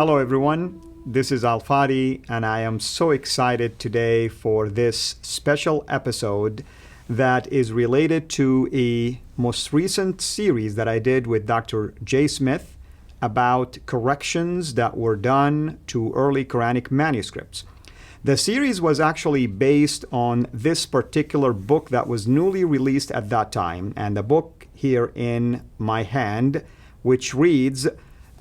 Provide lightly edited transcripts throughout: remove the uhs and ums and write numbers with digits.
Hello, everyone. This is Al Fadi, and I am so excited today for this special episode that is related to a most recent series that I did with Dr. J. Smith about corrections that were done to early Quranic manuscripts. The series was actually based on this particular book that was newly released at that time, and the book here in my hand, which reads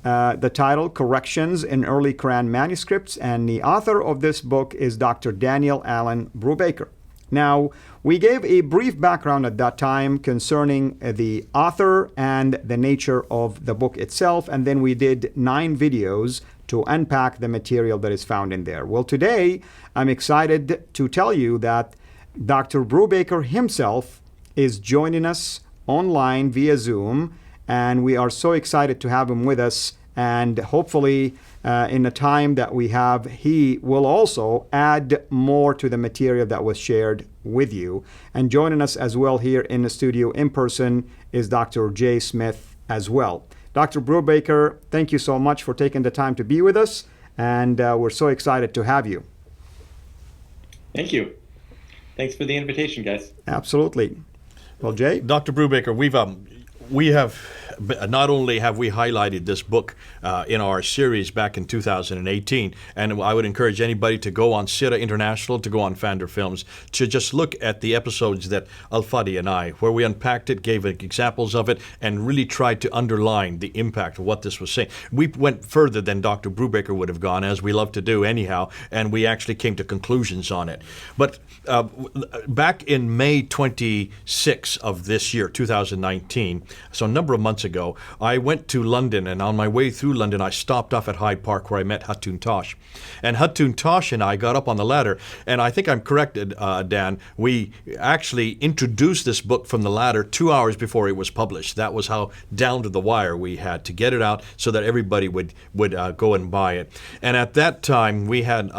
the title, Corrections in Early Quran Manuscripts, and the author of this book is Dr. Daniel Allen Brubaker. Now, we gave a brief background at that time concerning the author and the nature of the book itself, and then we did 9 videos to unpack the material that is found in there. Well, today, I'm excited to tell you that Dr. Brubaker himself is joining us online via Zoom, and we are so excited to have him with us. And hopefully, in the time that we have, he will also add more to the material that was shared with you. And joining us as well here in the studio in person is Dr. J. Smith as well. Dr. Brubaker, thank you so much for taking the time to be with us, and we're so excited to have you. Thank you. Thanks for the invitation, guys. Absolutely. Well, Jay? Dr. Brubaker, we have not only have we highlighted this book in our series back in 2018, and I would encourage anybody to go on CIRA International, to go on Fander Films, to just look at the episodes that Al Fadi and I, where we unpacked it, gave examples of it, and really tried to underline the impact of what this was saying. We went further than Dr. Brubaker would have gone, as we love to do anyhow, and we actually came to conclusions on it. But back in May 26 of this year, 2019, so a number of months ago, I went to London, and on my way through London, I stopped off at Hyde Park where I met Hatun Tosh. And Hatun Tosh and I got up on the ladder, and I think I'm corrected, Dan, we actually introduced this book from the ladder 2 hours before it was published. That was how down to the wire we had to get it out so that everybody would go and buy it. And at that time, we had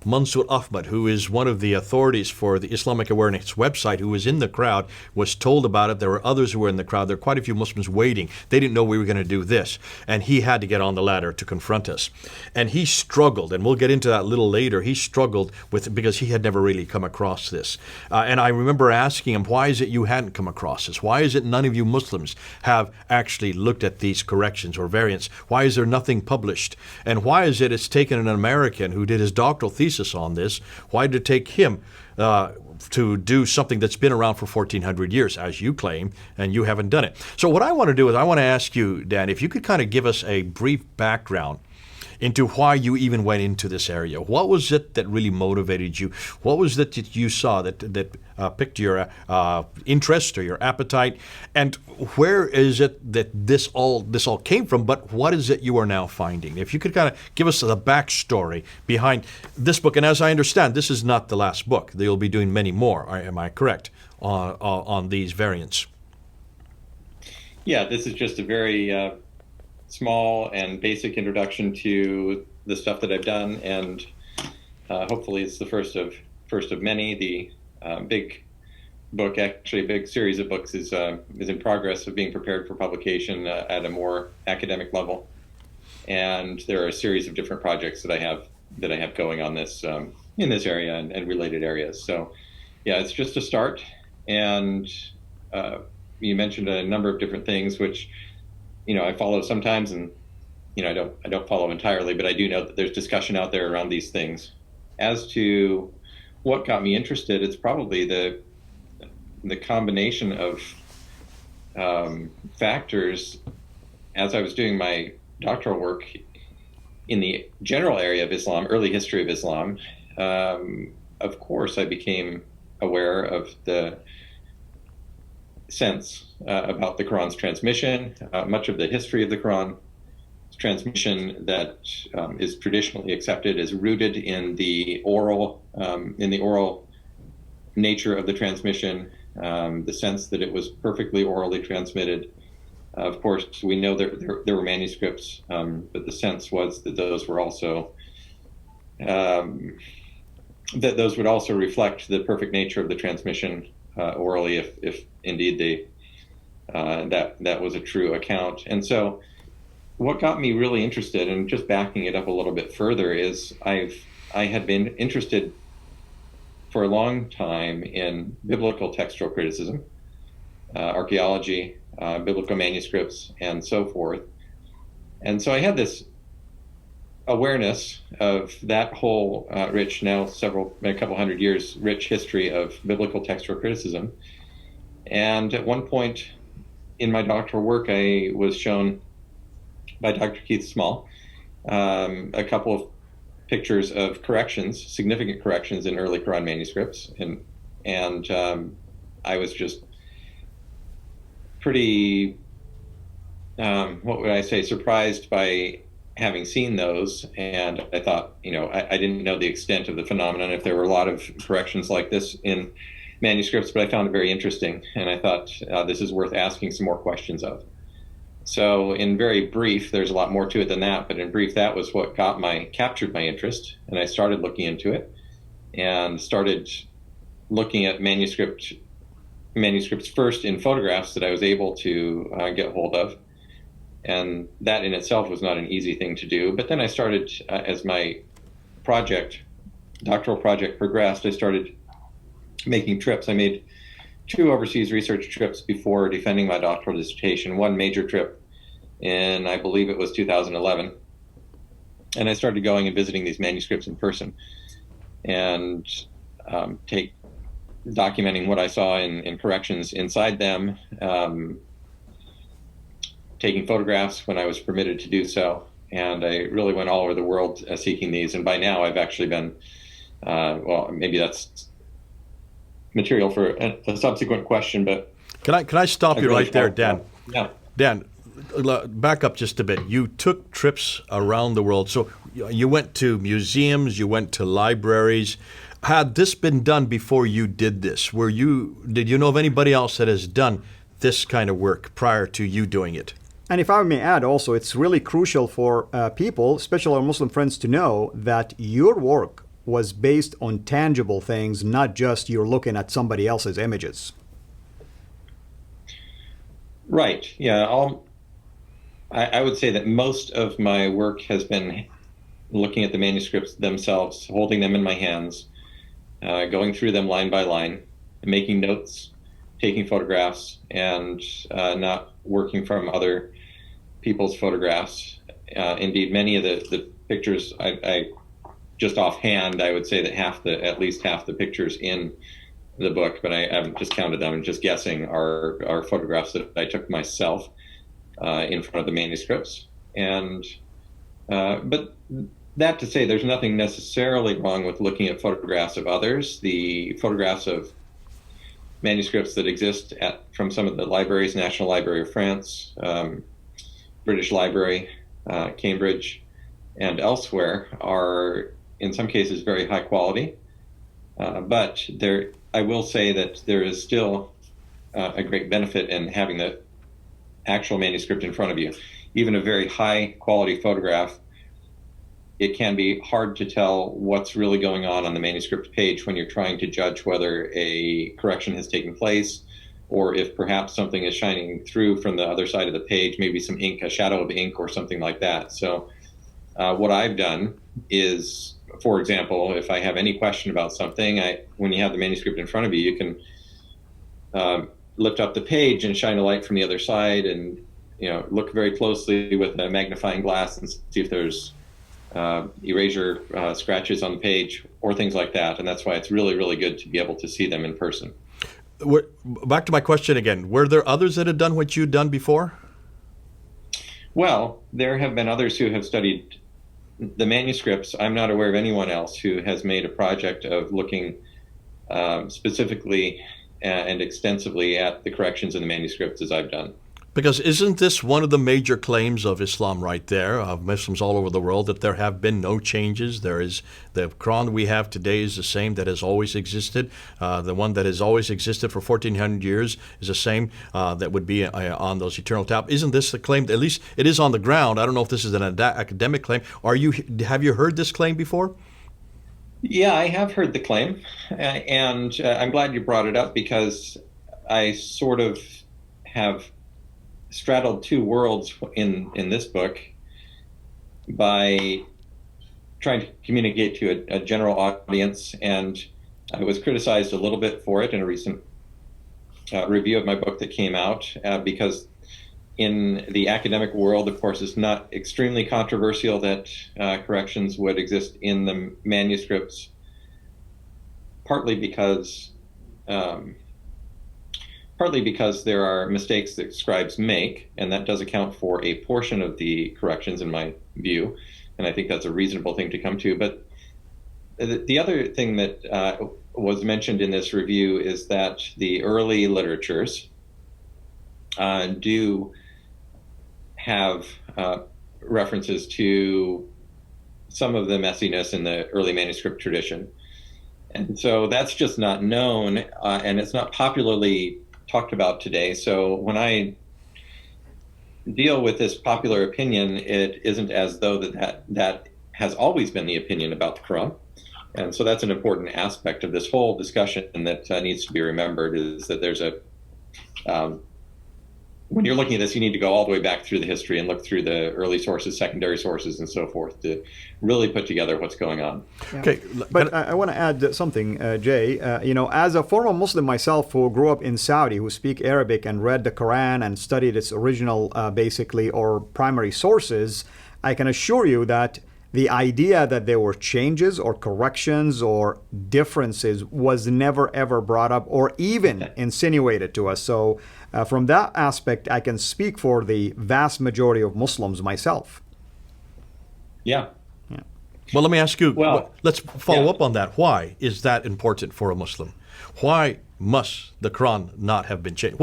Mansour Ahmad, who is one of the authorities for the Islamic Awareness website, who was in the crowd, was told about it. There were others who were in the crowd. There were quite a few Muslims waiting. They didn't know we were going to do this. And he had to get on the ladder to confront us. And he struggled, and we'll get into that a little later. He struggled with because he had never really come across this. And I remember asking him, why is it you hadn't come across this? Why is it none of you Muslims have actually looked at these corrections or variants? Why is there nothing published? And why is it it's taken an American who did his doctoral thesis on this, why did it take him to do something that's been around for 1,400 years, as you claim, and you haven't done it? So what I want to do is I want to ask you, Dan, if you could kind of give us a brief background into why you even went into this area. What was it that really motivated you? What was it that you saw that piqued your interest or your appetite? And where is it that this all came from? But what is it you are now finding? If you could kind of give us the backstory behind this book. And as I understand, this is not the last book. You'll be doing many more. Am I correct on these variants? Yeah, this is just a very small and basic introduction to the stuff that I've done, and hopefully it's the first of many. The big book, actually a big series of books, is in progress of being prepared for publication at a more academic level. And there are a series of different projects that I have going on this in this area and related areas. So yeah, it's just a start. And you mentioned a number of different things, which I follow sometimes, and I don't follow entirely, but I do know that there's discussion out there around these things. As to what got me interested, it's probably the combination of factors. As I was doing my doctoral work in the general area of Islam, early history of Islam, of course I became aware of the sense about the Quran's transmission. Much of the history of the Quran transmission that is traditionally accepted is rooted in the oral nature of the transmission, the sense that it was perfectly orally transmitted. Of course, we know there were manuscripts, but the sense was that those were also those would also reflect the perfect nature of the transmission orally, if indeed that was a true account. And so what got me really interested, and just backing it up a little bit further, is I had been interested for a long time in biblical textual criticism, archaeology, biblical manuscripts, and so forth. And so I had this awareness of that whole rich, now a couple hundred years, rich history of biblical textual criticism. And at one point in my doctoral work, I was shown by Dr. Keith Small a couple of pictures of corrections, significant corrections in early Quran manuscripts, and I was just pretty, what would I say, surprised by having seen those. And I thought, I didn't know the extent of the phenomenon, if there were a lot of corrections like this in manuscripts, but I found it very interesting, and I thought this is worth asking some more questions of. So in very brief, there's a lot more to it than that, but in brief, that was what captured my interest, and I started looking into it and started looking at manuscripts first in photographs that I was able to get hold of. And that in itself was not an easy thing to do. But then I started, as my doctoral project progressed, I started making trips. I made 2 overseas research trips before defending my doctoral dissertation. One major trip in, I believe it was 2011. And I started going and visiting these manuscripts in person and documenting what I saw in corrections inside them, taking photographs when I was permitted to do so. And I really went all over the world seeking these. And by now I've actually been, maybe that's material for a subsequent question, but can I stop you right there, Dan? Yeah. Dan, back up just a bit. You took trips around the world. So you went to museums, you went to libraries. Had this been done before you did this? Did you know of anybody else that has done this kind of work prior to you doing it? And if I may add also, it's really crucial for people, especially our Muslim friends, to know that your work was based on tangible things, not just you're looking at somebody else's images. Right. Yeah. I would say that most of my work has been looking at the manuscripts themselves, holding them in my hands, going through them line by line, making notes, taking photographs, and not working from other people's photographs. Indeed, many of the pictures, I just offhand, I would say that at least half the pictures in the book, but I haven't just counted them, and just guessing, are photographs that I took myself in front of the manuscripts. And but that to say, there's nothing necessarily wrong with looking at photographs of others. The photographs of manuscripts that exist from some of the libraries, National Library of France, British Library, Cambridge, and elsewhere, are in some cases very high quality. But I will say that there is still a great benefit in having the actual manuscript in front of you. Even a very high quality photograph, it can be hard to tell what's really going on the manuscript page when you're trying to judge whether a correction has taken place, or if perhaps something is shining through from the other side of the page, maybe some ink, a shadow of ink or something like that. So what I've done is, for example, if I have any question about something, when you have the manuscript in front of you, you can lift up the page and shine a light from the other side, and look very closely with a magnifying glass and see if there's erasure scratches on the page or things like that. And that's why it's really, really good to be able to see them in person. Back to my question again. Were there others that had done what you'd done before? Well, there have been others who have studied the manuscripts. I'm not aware of anyone else who has made a project of looking specifically and extensively at the corrections in the manuscripts as I've done. Because isn't this one of the major claims of Islam right there, of Muslims all over the world, that there have been no changes? There is the Quran we have today is the same that has always existed. The one that has always existed for 1,400 years is the same that would be on those eternal tablets. Isn't this the claim? At least it is on the ground. I don't know if this is an academic claim. Have you heard this claim before? Yeah, I have heard the claim, and I'm glad you brought it up, because I sort of have straddled two worlds in this book by trying to communicate to a general audience, and I was criticized a little bit for it in a recent review of my book that came out, because in the academic world, of course, it's not extremely controversial that corrections would exist in the manuscripts, partly because there are mistakes that scribes make, and that does account for a portion of the corrections in my view, and I think that's a reasonable thing to come to. But the other thing that was mentioned in this review is that the early literatures do have references to some of the messiness in the early manuscript tradition. And so that's just not known, and it's not popularly talked about today. So when I deal with this popular opinion, it isn't as though that has always been the opinion about the Quran. And so that's an important aspect of this whole discussion that needs to be remembered, is that there's when you're looking at this, you need to go all the way back through the history and look through the early sources, secondary sources, and so forth to really put together what's going on. Yeah. Okay, but I want to add something, Jay. As a former Muslim myself who grew up in Saudi, who speak Arabic and read the Quran and studied its original, basically, or primary sources, I can assure you that the idea that there were changes or corrections or differences was never ever brought up or even insinuated to us. So from that aspect, I can speak for the vast majority of Muslims myself. Yeah. Well, let me ask you, Well, let's follow up on that. Why is that important for a Muslim? Why must the Quran not have been changed?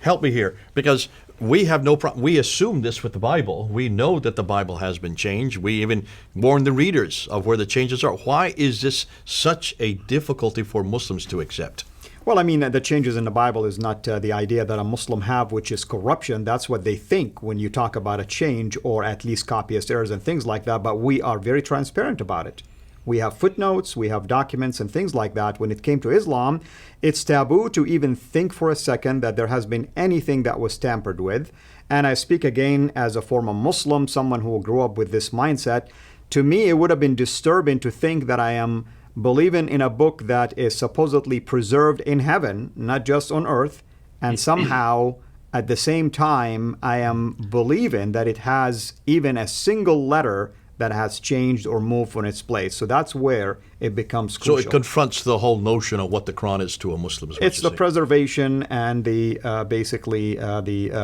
Help me here, because we have no problem. We assume this with the Bible. We know that the Bible has been changed. We even warn the readers of where the changes are. Why is this such a difficulty for Muslims to accept? Well, I mean, the changes in the Bible is not the idea that a Muslim have, which is corruption. That's what they think when you talk about a change, or at least copyist errors and things like that. But we are very transparent about it. We have footnotes, we have documents and things like that. When it came to Islam, it's taboo to even think for a second that there has been anything that was tampered with. And I speak again as a former Muslim, someone who grew up with this mindset. To me, it would have been disturbing to think that I am believing in a book that is supposedly preserved in heaven, not just on earth, and somehow at the same time I am believing that it has even a single letter that has changed or moved from its place. So that's where it becomes crucial. So it confronts the whole notion of what the Quran is to a Muslim. It's the preservation and the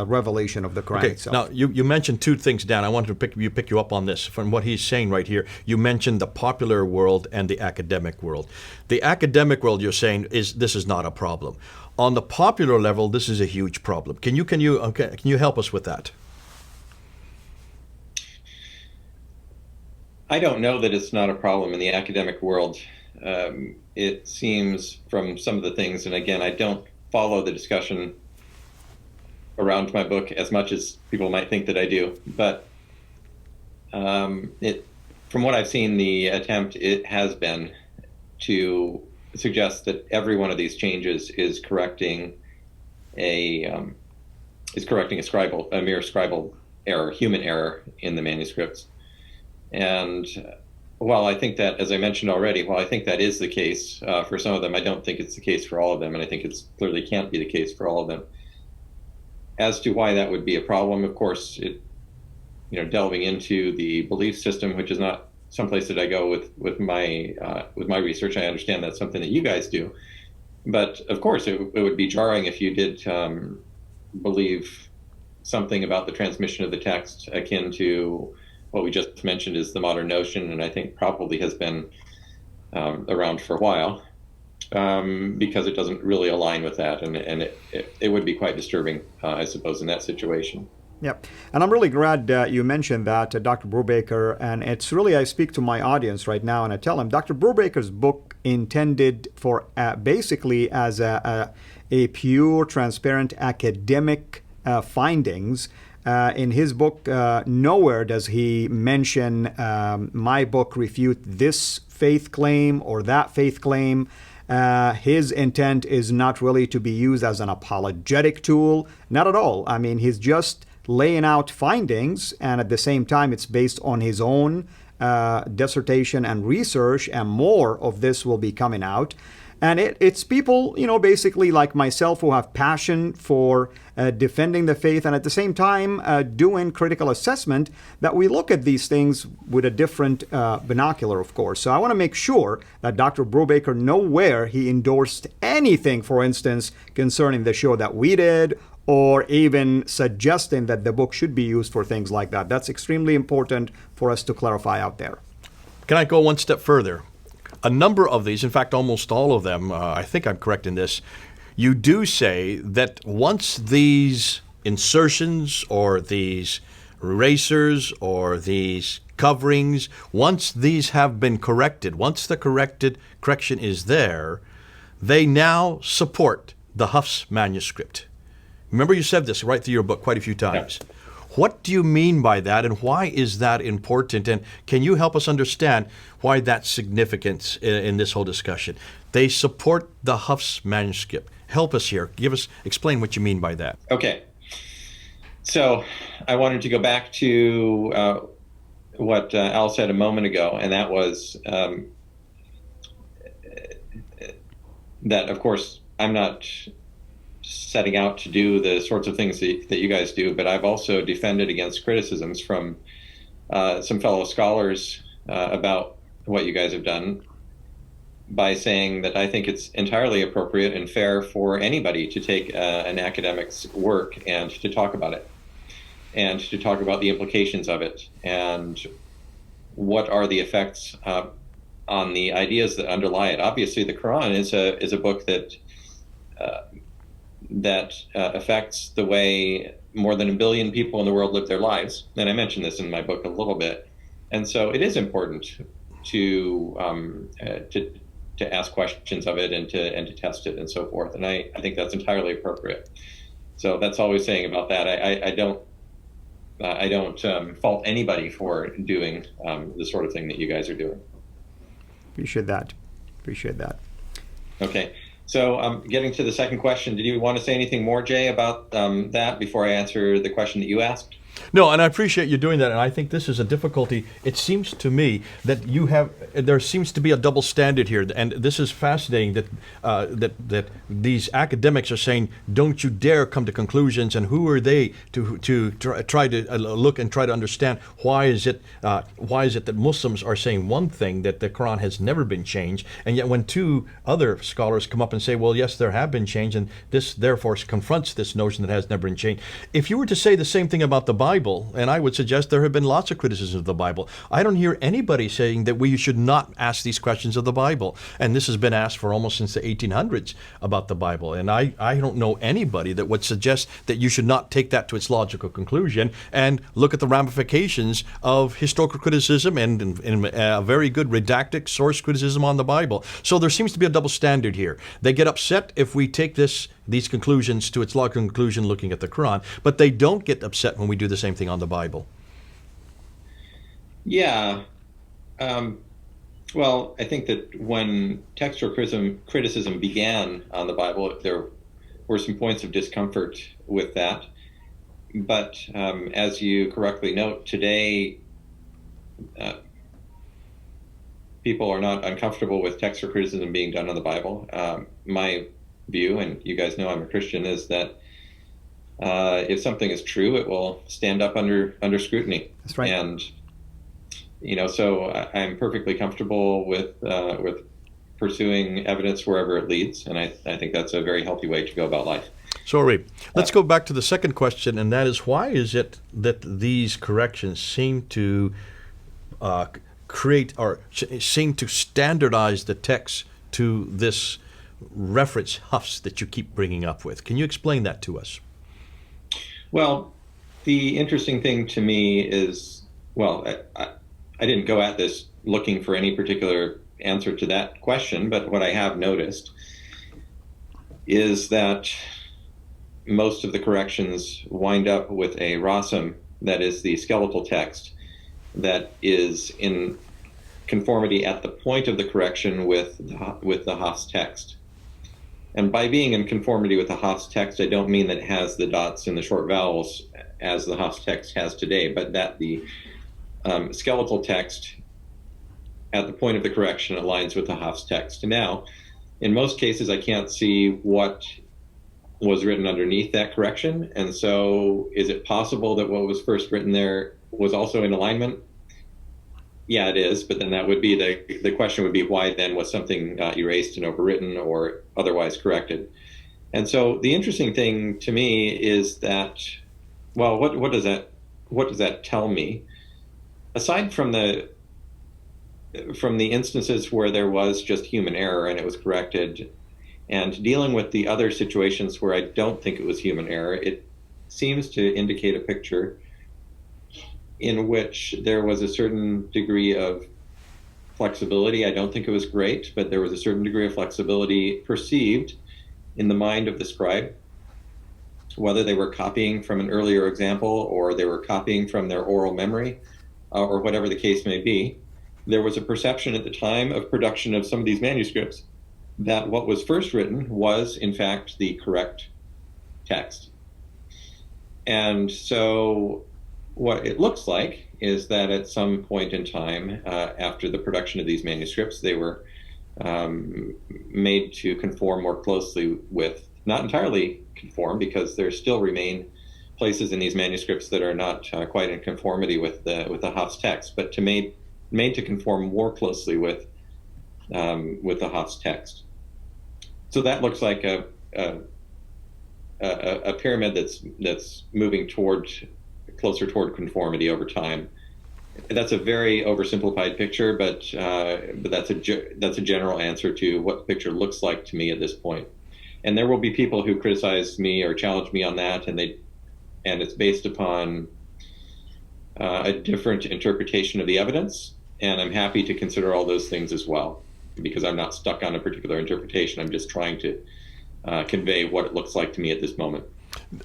revelation of the Quran itself. Now, you mentioned two things, Dan. I wanted to pick you up on this from what he's saying right here. You mentioned the popular world and the academic world. The academic world, you're saying, this is not a problem. On the popular level, this is a huge problem. Can you help us with that? I don't know that it's not a problem in the academic world. It seems from some of the things, and again, I don't follow the discussion around my book as much as people might think that I do, but from what I've seen, the attempt it has been to suggest that every one of these changes is correcting a mere scribal error, human error in the manuscripts. And while I think that, as I mentioned already, while I think that is the case for some of them, I don't think it's the case for all of them, and I think it's clearly can't be the case for all of them. As to why that would be a problem, of course, delving into the belief system, which is not someplace that I go with my research. I understand that's something that you guys do, but of course, it would be jarring if you did believe something about the transmission of the text akin to what we just mentioned is the modern notion, and I think probably has been around for a while, because it doesn't really align with that, and it would be quite disturbing, I suppose, in that situation. Yep. And I'm really glad you mentioned that, Dr. Brubaker, and it's really, I speak to my audience right now and I tell them Dr. Brubaker's book intended for basically as a pure, transparent academic findings. In his book, nowhere does he mention my book refute this faith claim or that faith claim. His intent is not really to be used as an apologetic tool, not at all. I mean, he's just laying out findings, and at the same time, it's based on his own dissertation and research, and more of this will be coming out. And it's people, basically like myself who have passion for defending the faith and at the same time doing critical assessment, that we look at these things with a different binocular, of course. So I want to make sure that Dr. Brubaker nowhere he endorsed anything, for instance, concerning the show that we did, or even suggesting that the book should be used for things like that. That's extremely important for us to clarify out there. Can I go one step further? A number of these, in fact, almost all of them, I think I'm correct in this, you do say that once these insertions or these erasers or these coverings, once these have been corrected, once the correction is there, they now support the Huff's manuscript. Remember, you said this right through your book quite a few times. Yeah. What do you mean by that, and why is that important? And can you help us understand why that's significant in this whole discussion? They support the Huff's manuscript. Help us here. Explain what you mean by that. Okay. So I wanted to go back to what Al said a moment ago, and that was that, of course, I'm not setting out to do the sorts of things that you guys do, but I've also defended against criticisms from some fellow scholars about what you guys have done by saying that I think it's entirely appropriate and fair for anybody to take an academic's work and to talk about it, and to talk about the implications of it, and what are the effects on the ideas that underlie it. Obviously, the Quran is a book that affects the way more than 1 billion people in the world live their lives. And I mentioned this in my book a little bit. And so it is important to ask questions of it and to test it and so forth. And I think that's entirely appropriate. So that's all I was saying about that. I don't fault anybody for doing the sort of thing that you guys are doing. Appreciate that. Okay. So getting to the second question, did you want to say anything more, Jay, about that before I answer the question that you asked? No, and I appreciate you doing that, and I think this is a difficulty. It seems to me that there seems to be a double standard here, and this is fascinating that these academics are saying, don't you dare come to conclusions, and who are they to try to look and try to understand why is it that Muslims are saying one thing, that the Quran has never been changed, and yet when two other scholars come up and say, well, yes, there have been changed, and this therefore confronts this notion that has never been changed. If you were to say the same thing about the Bible, and I would suggest there have been lots of criticisms of the Bible, I don't hear anybody saying that we should not ask these questions of the Bible. And this has been asked for almost since the 1800s about the Bible. And I don't know anybody that would suggest that you should not take that to its logical conclusion and look at the ramifications of historical criticism and a very good redacted source criticism on the Bible. So there seems to be a double standard here. They get upset if we take these conclusions to its logical conclusion looking at the Quran, but they don't get upset when we do the same thing on the Bible. Yeah. Well, I think that when textual criticism began on the Bible, there were some points of discomfort with that. But as you correctly note, today people are not uncomfortable with textual criticism being done on the Bible. My view, and you guys know I'm a Christian, is that if something is true, it will stand up under scrutiny. That's right. And so I'm perfectly comfortable with pursuing evidence wherever it leads, and I think that's a very healthy way to go about life. So, Ari, let's go back to the second question, and that is, why is it that these corrections seem to seem to standardize the text to this reference Huffs that you keep bringing up with? Can you explain that to us? Well, the interesting thing to me is, I didn't go at this looking for any particular answer to that question, but what I have noticed is that most of the corrections wind up with a rasam, that is the skeletal text, that is in conformity at the point of the correction with the Haas text. And by being in conformity with the Haas text, I don't mean that it has the dots and the short vowels as the Haas text has today, but that the skeletal text at the point of the correction aligns with the Haas text. Now, in most cases, I can't see what was written underneath that correction. And so is it possible that what was first written there was also in alignment? Yeah, it is. But then that would be the question would be, why then was something erased and overwritten or otherwise corrected? And so the interesting thing to me is that, well, what does that tell me? Aside from the instances where there was just human error and it was corrected, and dealing with the other situations where I don't think it was human error, it seems to indicate a picture in which there was a certain degree of flexibility. I don't think it was great, but there was a certain degree of flexibility perceived in the mind of the scribe, whether they were copying from an earlier example or they were copying from their oral memory, or whatever the case may be. There was a perception at the time of production of some of these manuscripts that what was first written was, in fact, the correct text. And so what it looks like is that at some point in time after the production of these manuscripts, they were made to conform more closely with, not entirely conform, because there still remain places in these manuscripts that are not quite in conformity with the Haas text, but made to conform more closely with the Haas text. So that looks like a pyramid that's moving closer toward conformity over time. That's a very oversimplified picture, but that's a general answer to what the picture looks like to me at this point. And there will be people who criticize me or challenge me on that, and it's based upon a different interpretation of the evidence. And I'm happy to consider all those things as well, because I'm not stuck on a particular interpretation. I'm just trying to convey what it looks like to me at this moment.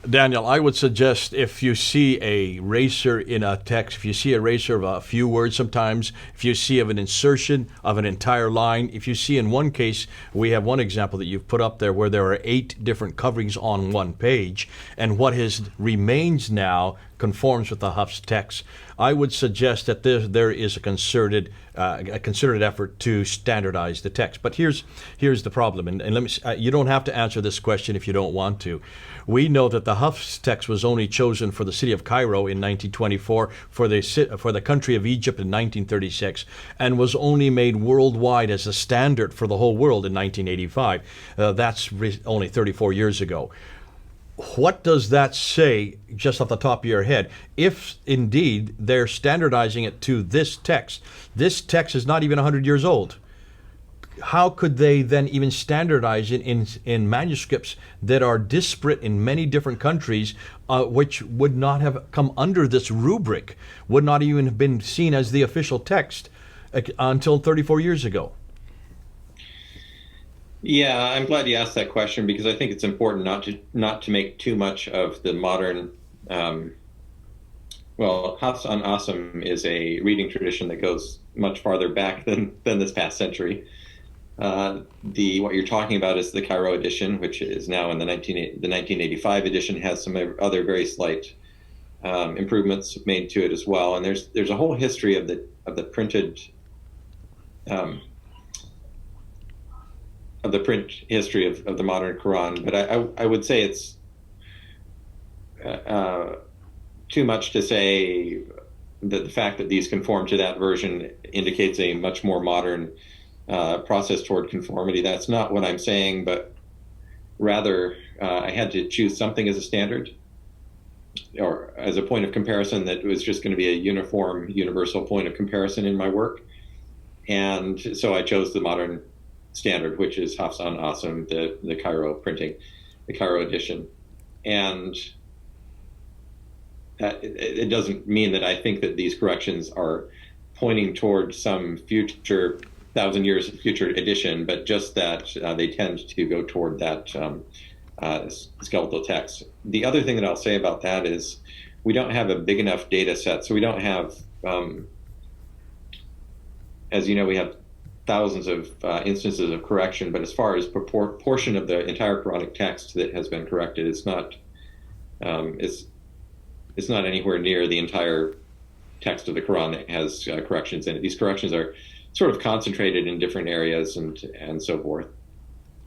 Daniel, I would suggest if you see a eraser in a text, if you see a eraser of a few words sometimes, if you see of an insertion of an entire line, if you see in one case, we have one example that you've put up there where there are 8 different coverings on one page, and what remains now conforms with the Huff's text. I would suggest that there is a concerted effort to standardize the text. But here's the problem, and let me. You don't have to answer this question if you don't want to. We know that the Huff's text was only chosen for the city of Cairo in 1924, for the country of Egypt in 1936, and was only made worldwide as a standard for the whole world in 1985. That's only 34 years ago. What does that say, just off the top of your head, if indeed they're standardizing it to this text? This text is not even 100 years old. How could they then even standardize it in manuscripts that are disparate in many different countries, which would not have come under this rubric, would not even have been seen as the official text until 34 years ago? Yeah, I'm glad you asked that question, because I think it's important not to make too much of the modern. Hafs on Asim is a reading tradition that goes much farther back than this past century. What you're talking about is the Cairo edition, which is now in the 1985 edition, has some other very slight improvements made to it as well. And there's a whole history of the printed. Of the print history of the modern Quran, but I would say it's too much to say that the fact that these conform to that version indicates a much more modern process toward conformity. That's not what I'm saying, but rather I had to choose something as a standard or as a point of comparison that was just going to be a uniform, universal point of comparison in my work. And so I chose the modern standard, which is Hafs on Asim, the Cairo printing, the Cairo edition. And it doesn't mean that I think that these corrections are pointing toward some future 1,000 years of future edition, but just that they tend to go toward that skeletal text. The other thing that I'll say about that is we don't have a big enough data set, so we don't have as you know, we have thousands of instances of correction, but as far as proportion of the entire Quranic text that has been corrected, it's not anywhere near the entire text of the Quran that has corrections in it. These corrections are sort of concentrated in different areas and so forth.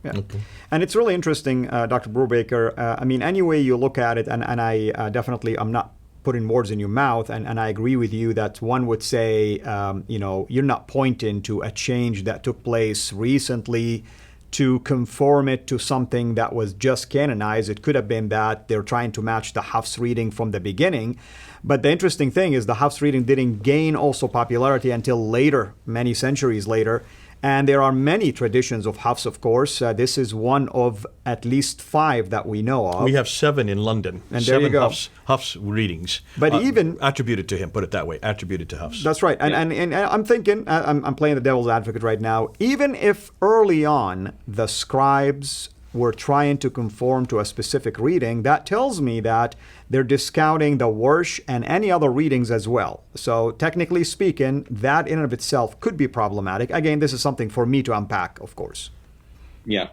Yeah. Okay. And it's really interesting, Dr. Brubaker. I mean, any way you look at it, and I definitely, I'm not putting words in your mouth, and I agree with you that one would say, you're not pointing to a change that took place recently to conform it to something that was just canonized. It could have been that they're trying to match the Hafs reading from the beginning. But the interesting thing is the Hafs reading didn't gain also popularity until later, many centuries later. And there are many traditions of Hafs, of course. This is one of at least 5 that we know of. We have 7 in London. And 7 there you go. Hafs readings. But even attributed to him, put it that way, attributed to Hafs. That's right. And I'm thinking, I'm playing the devil's advocate right now. Even if early on the scribes were trying to conform to a specific reading, that tells me that they're discounting the Warsh and any other readings as well. So technically speaking, that in and of itself could be problematic. Again, this is something for me to unpack, of course. Yeah.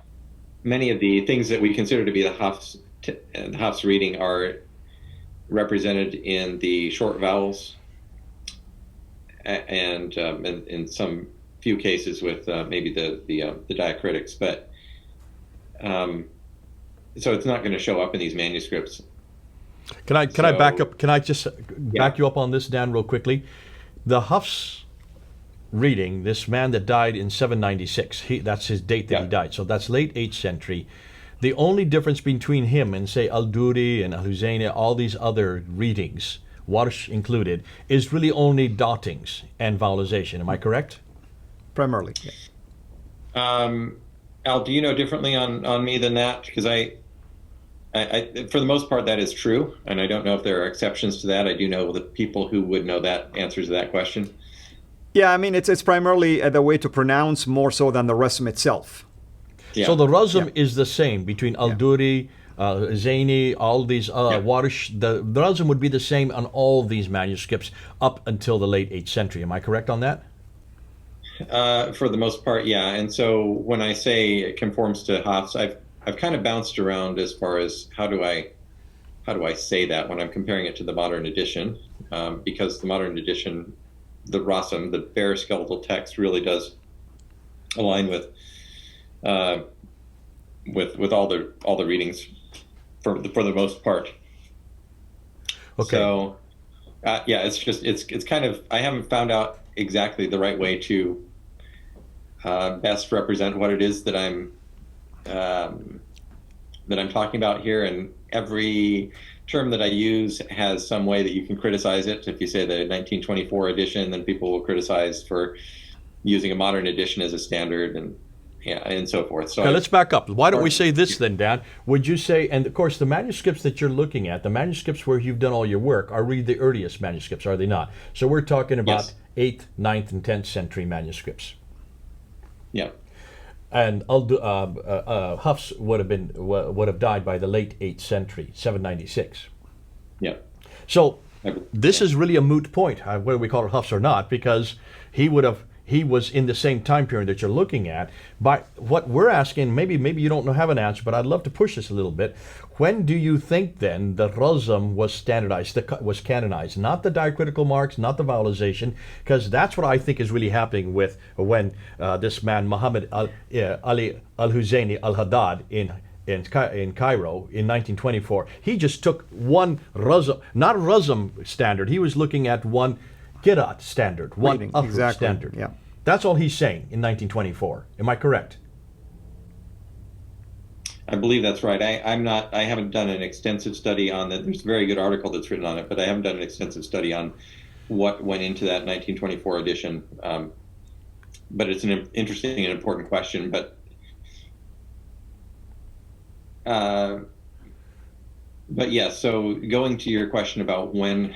Many of the things that we consider to be the Hafs reading are represented in the short vowels and in some few cases with maybe the diacritics, but so it's not going to show up in these manuscripts. Can I back up? Can I just back you up on this, Dan, real quickly? The Hafs reading, this man that died in 796, that's his date that he died. So that's late 8th century. The only difference between him and, say, Al-Duri and Al-Huzayni, all these other readings, Warsh included, is really only dottings and vowelization. Am I correct? Primarily, yeah. Al, do you know differently on me than that? Because I, for the most part, that is true, and I don't know if there are exceptions to that. I do know the people who would know that answers to that question. Yeah, I mean, it's primarily the way to pronounce more so than the rasm itself. Yeah. So the rasm is the same between Al-Duri, Zaini, all these Warsh. The rasm would be the same on all these manuscripts up until the late 8th century. Am I correct on that? For the most part, yeah. And so when I say it conforms to Hafs, I've kind of bounced around as far as how do I say that when I'm comparing it to the modern edition, because the modern edition, the rasm, the bare skeletal text, really does align with all the readings for the most part. Okay. So it's kind of, I haven't found out exactly the right way to best represent what it is that I'm talking about here, and every term that I use has some way that you can criticize it. If you say the 1924 edition, then people will criticize for using a modern edition as a standard, and so forth. So okay, let's back up. Why don't we say this then, Dan? Would you say, and of course the manuscripts that you're looking at, the manuscripts where you've done all your work, are really the earliest manuscripts, are they not? So we're talking about 8th, 9th, and 10th century manuscripts. Yeah. And Hafs would have died by the late 8th century, 796. Yeah. So this is really a moot point, whether we call it Hafs or not, because he was in the same time period that you're looking at. But what we're asking, maybe you don't have an answer, but I'd love to push this a little bit. When do you think then the rasm was standardized, was canonized? Not the diacritical marks, not the vowelization, because that's what I think is really happening with when this man Muhammad Ali al-Huzayni al-Haddad in Cairo in 1924, he just took one rasm, not a rasm standard. He was looking at one Qira'at standard, one Akhraj standard. Yeah. That's all he's saying in 1924. Am I correct? I believe that's right. I haven't done an extensive study on that. There's a very good article that's written on it, but I haven't done an extensive study on what went into that 1924 edition. But it's an interesting and important question. But yeah, so going to your question about when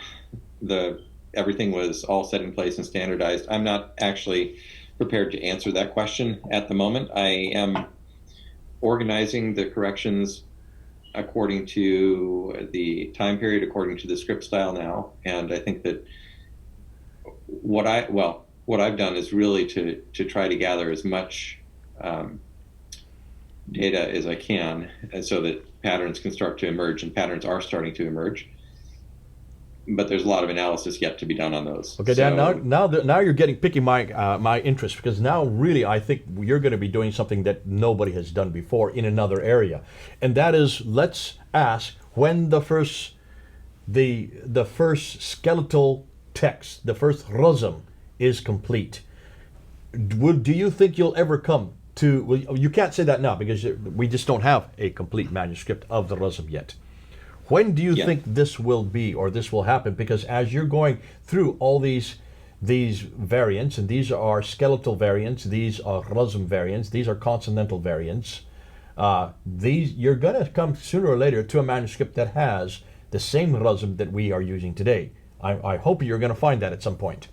everything was all set in place and standardized, I'm not actually prepared to answer that question at the moment. I am organizing the corrections according to the time period, according to the script style now. And I think that what I've done is really to try to gather as much data as I can, and so that patterns can start to emerge, and patterns are starting to emerge. But there's a lot of analysis yet to be done on those. Okay, Dan. Now you're picking my interest, because now really I think you're going to be doing something that nobody has done before in another area, and that is, let's ask when the first skeletal text, the first razm, is complete. Do you think you'll ever come to? Well, you can't say that now because we just don't have a complete manuscript of the razm yet. When do you think this will be, or this will happen? Because as you're going through all these variants, and these are skeletal variants, these are razm variants, these are consonantal variants, you're going to come sooner or later to a manuscript that has the same razm that we are using today. I hope you're going to find that at some point.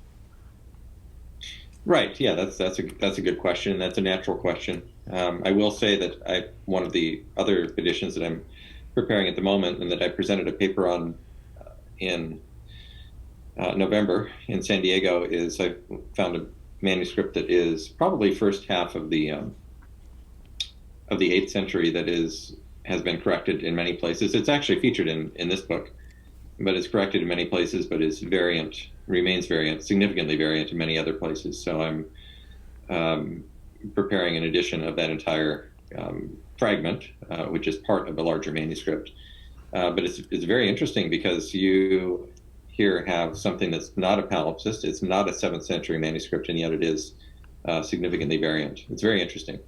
Right. Yeah, that's a good question. That's a natural question. I will say that one of the other editions that I'm preparing at the moment, and that I presented a paper on in November in San Diego, is I found a manuscript that is probably first half of the 8th century that has been corrected in many places. It's actually featured in this book, but it's corrected in many places, but is remains variant, significantly variant in many other places. So I'm preparing an edition of that entire fragment, which is part of a larger manuscript. But it's very interesting because you here have something that's not a palimpsest, it's not a 7th century manuscript, and yet it is significantly variant. It's very interesting.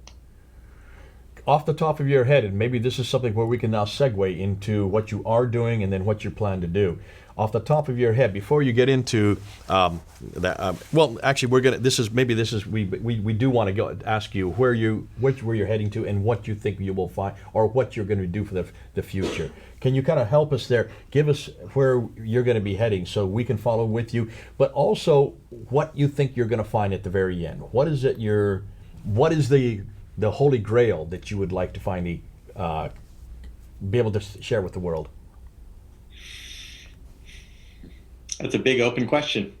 Off the top of your head, and maybe this is something where we can now segue into what you are doing and then what you plan to do. Off the top of your head, before you get into that, well, actually, we do want to go ask you where you're heading to and what you think you will find, or what you're going to do for the future. Can you kind of help us there? Give us where you're going to be heading so we can follow with you, but also what you think you're going to find at the very end. What is the holy grail that you would like to find, be able to share with the world? That's a big open question.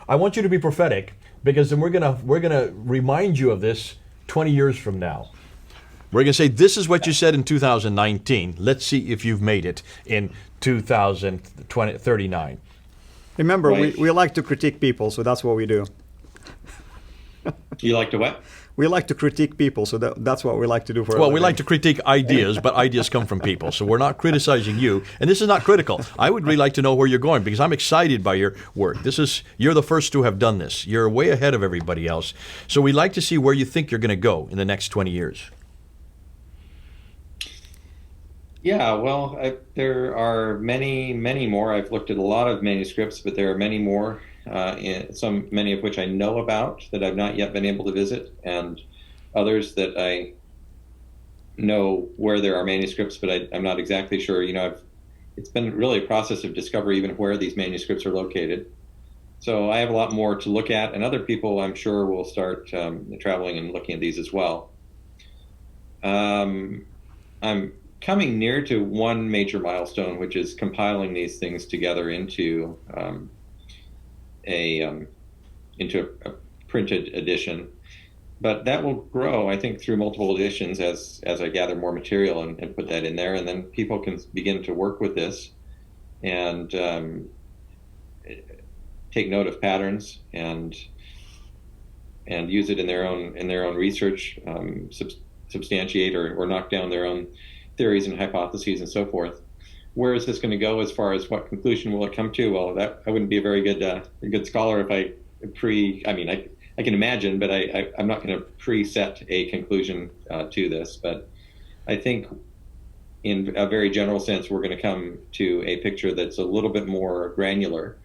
I want you to be prophetic, because then we're gonna remind you of this 20 years from now. We're gonna say, this is what you said in 2019. Let's see if you've made it in 2039. Remember, Right. we like to critique people, so that's what we do. You like to what? We like to critique people, so that's what we like to do for a Well, we living. like to critique ideas, but ideas come from people. So we're not criticizing you, and this is not critical. I would really like to know where you're going, because I'm excited by your work. You're the first to have done this. You're way ahead of everybody else. So we'd like to see where you think you're going to go in the next 20 years. Yeah, well, there are many, many more. I've looked at a lot of manuscripts, but there are many more, many of which I know about that I've not yet been able to visit, and others that I know where there are manuscripts, but I'm not exactly sure. It's been really a process of discovery even where these manuscripts are located. So I have a lot more to look at, and other people, I'm sure, will start traveling and looking at these as well. I'm coming near to one major milestone, which is compiling these things together into a printed edition. But that will grow, I think, through multiple editions as I gather more material and put that in there, and then people can begin to work with this and take note of patterns and use it in their own research, substantiate or knock down their own theories and hypotheses and so forth. Where is this going to go as far as what conclusion will it come to? Well, I wouldn't be a very good scholar if I can imagine, but I'm not going to preset a conclusion to this. But I think in a very general sense, we're going to come to a picture that's a little bit more granular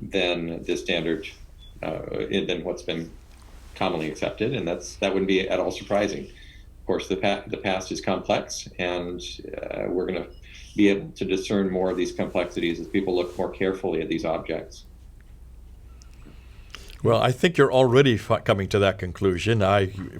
than the standard, than what's been commonly accepted. And that wouldn't be at all surprising. Of course, the past is complex, and we're going to be able to discern more of these complexities as people look more carefully at these objects. Well, I think you're already coming to that conclusion.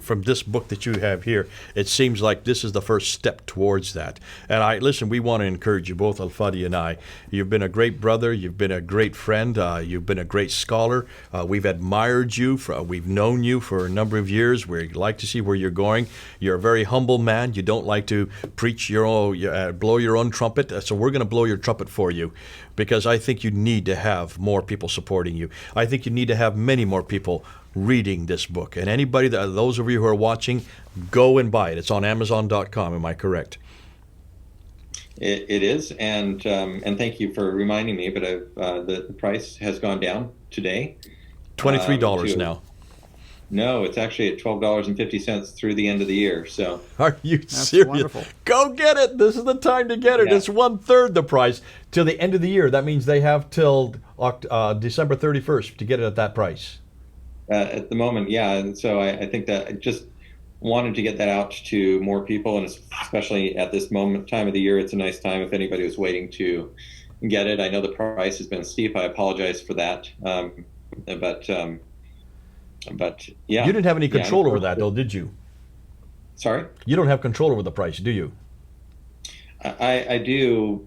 From this book that you have here, it seems like this is the first step towards that. And listen, we want to encourage you both, Al-Fadi and I. You've been a great brother. You've been a great friend. You've been a great scholar. We've admired you. We've known you for a number of years. We like to see where you're going. You're a very humble man. You don't like to preach your own, blow your own trumpet. So we're going to blow your trumpet for you, because I think you need to have more people supporting you. I think you need to have many more people reading this book. And those of you who are watching, go and buy it. It's on Amazon.com. Am I correct? It is, and thank you for reminding me. But the price has gone down today. $23 now. No, it's actually at $12.50 through the end of the year. So are you That's serious? Wonderful. Go get it. This is the time to get it. Yeah. It's 1/3 the price till the end of the year. That means they have till December 31st to get it at that price. At the moment, yeah. And so I think that I just wanted to get that out to more people, and especially at this time of the year, it's a nice time if anybody was waiting to get it. I know the price has been steep. I apologize for that. But yeah. You didn't have any control over that, though, did you? Sorry? You don't have control over the price, do you? I do,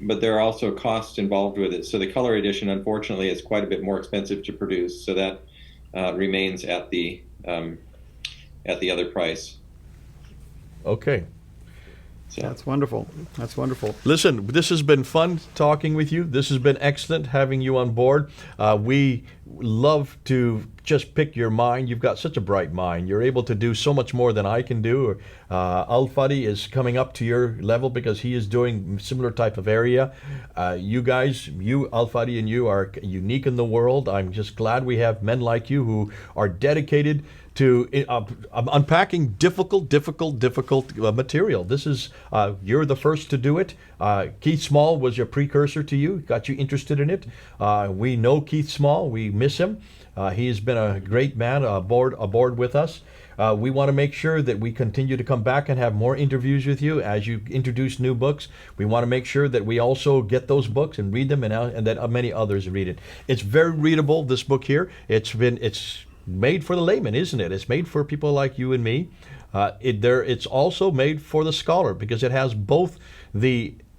but there are also costs involved with it. So the color edition, unfortunately, is quite a bit more expensive to produce. So that remains at the other price. Okay. So. That's wonderful. That's wonderful. Listen, this has been fun talking with you. This has been excellent having you on board. We love to just pick your mind. You've got such a bright mind. You're able to do so much more than I can do. Al-Fadi is coming up to your level because he is doing similar type of area. You guys, Al-Fadi and you are unique in the world. I'm just glad we have men like you who are dedicated to unpacking difficult material. This is, you're the first to do it. Keith Small was your precursor to you, got you interested in it. We know Keith Small, we miss him. He has been a great man aboard with us. We want to make sure that we continue to come back and have more interviews with you as you introduce new books. We want to make sure that we also get those books and read them, and that many others read it. It's very readable, this book here. It's made for the layman, isn't it? It's made for people like you and me. It's also made for the scholar because it has both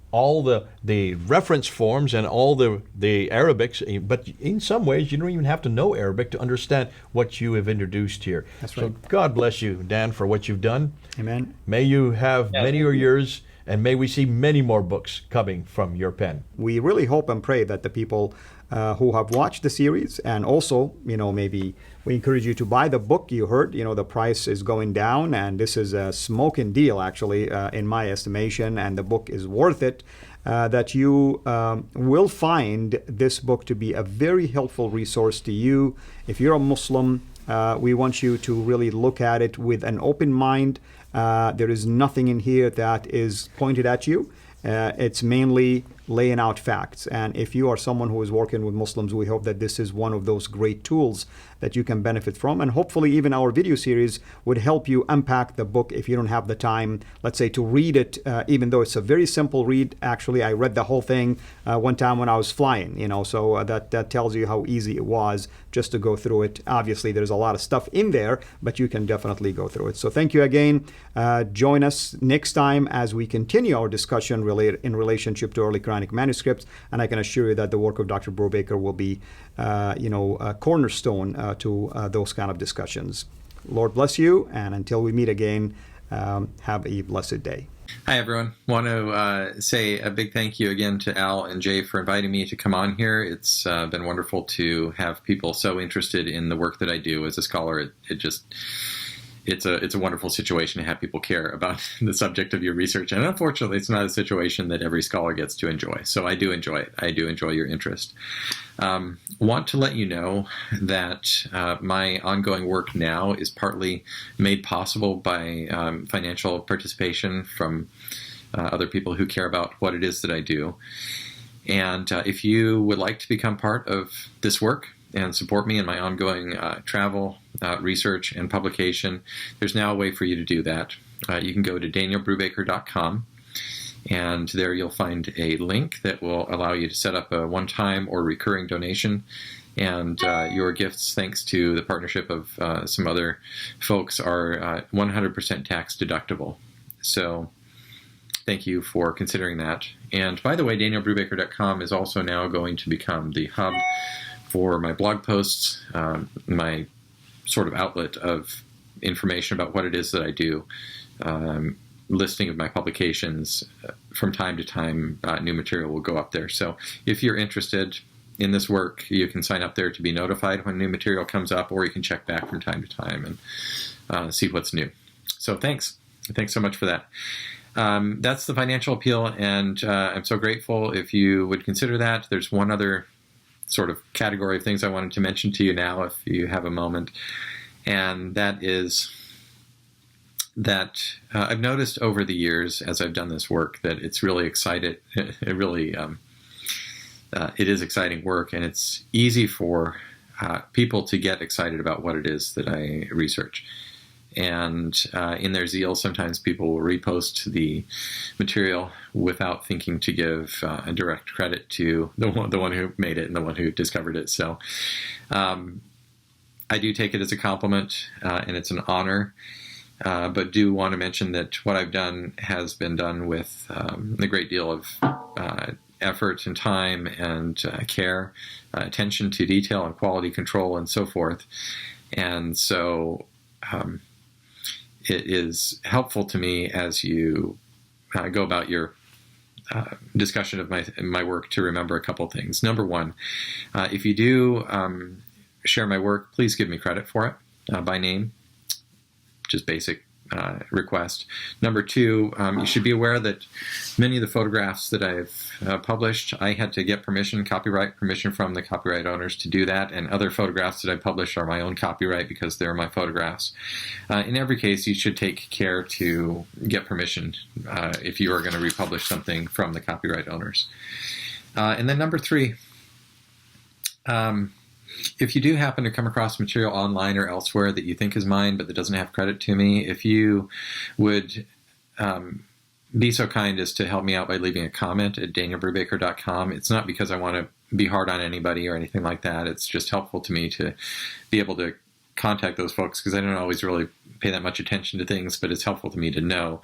all the reference forms and all the Arabics, but in some ways you don't even have to know Arabic to understand what you have introduced here. That's right. So God bless you, Dan, for what you've done. Amen. May you have many are yours, and may we see many more books coming from your pen. We really hope and pray that the people who have watched the series, and also, maybe we encourage you to buy the book. You heard, the price is going down, and this is a smoking deal, actually, in my estimation, and the book is worth it. That you will find this book to be a very helpful resource to you. If you're a Muslim, we want you to really look at it with an open mind. There is nothing in here that is pointed at you. It's mainly laying out facts. And if you are someone who is working with Muslims, we hope that this is one of those great tools that you can benefit from. And hopefully even our video series would help you unpack the book if you don't have the time, let's say, to read it, even though it's a very simple read. Actually, I read the whole thing one time when I was flying, so that tells you how easy it was just to go through it. Obviously, there's a lot of stuff in there, but you can definitely go through it. So thank you again. Join us next time as we continue our discussion in relationship to early Quranic manuscripts, and I can assure you that the work of Dr. Brubaker will be, a cornerstone to those kind of discussions. Lord bless you, and until we meet again, have a blessed day. Hi, everyone. Want to say a big thank you again to Al and Jay for inviting me to come on here. It's been wonderful to have people so interested in the work that I do as a scholar. It's a wonderful situation to have people care about the subject of your research. And unfortunately, it's not a situation that every scholar gets to enjoy. So I do enjoy it. I do enjoy your interest. Want to let you know that my ongoing work now is partly made possible by financial participation from other people who care about what it is that I do. And if you would like to become part of this work and support me in my ongoing travel, research, and publication, there's now a way for you to do that. You can go to danielbrubaker.com, and there you'll find a link that will allow you to set up a one-time or recurring donation And your gifts, thanks to the partnership of some other folks, are 100% tax deductible. So thank you for considering that. And by the way, DanielBrubaker.com is also now going to become the hub for my blog posts, my sort of outlet of information about what it is that I do, listing of my publications. From time to time, new material will go up there. So if you're interested in this work, you can sign up there to be notified when new material comes up, or you can check back from time to time and see what's new. So thanks so much for that. That's the financial appeal, and I'm so grateful if you would consider that. There's one other sort of category of things I wanted to mention to you now, if you have a moment, and that is that I've noticed over the years as I've done this work that it's really excited. It is exciting work, and it's easy for people to get excited about what it is that I research. And in their zeal, sometimes people will repost the material without thinking to give a direct credit to the one who made it and the one who discovered it. So I do take it as a compliment, and it's an honor. But do want to mention that what I've done has been done with a great deal of effort and time and care, attention to detail and quality control and so forth. And so it is helpful to me as you go about your discussion of my work to remember a couple things. Number one, if you do share my work, please give me credit for it by name. Just basic request. Number two, you should be aware that many of the photographs that I've published, I had to get copyright permission from the copyright owners to do that, and other photographs that I published are my own copyright because they're my photographs. In every case, you should take care to get permission if you are going to republish something from the copyright owners. And then number three, if you do happen to come across material online or elsewhere that you think is mine but that doesn't have credit to me, if you would be so kind as to help me out by leaving a comment at DanielBrubaker.com. It's not because I want to be hard on anybody or anything like that. It's just helpful to me to be able to contact those folks because I don't always really pay that much attention to things, but it's helpful to me to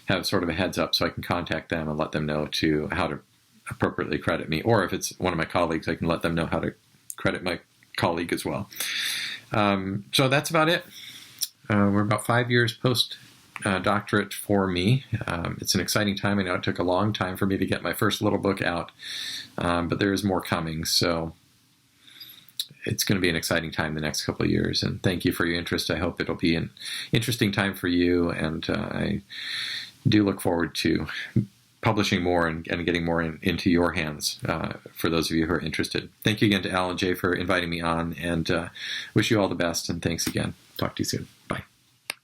have sort of a heads up so I can contact them and let them know how to appropriately credit me. Or if it's one of my colleagues, I can let them know how to credit my colleague as well. So that's about it. We're about 5 years post doctorate for me. It's an exciting time. I know it took a long time for me to get my first little book out, but there is more coming. So it's going to be an exciting time the next couple of years. And thank you for your interest. I hope it'll be an interesting time for you. And I do look forward to publishing more and getting more into your hands for those of you who are interested. Thank you again to Al and Jay for inviting me on, and wish you all the best, and thanks again. Talk to you soon.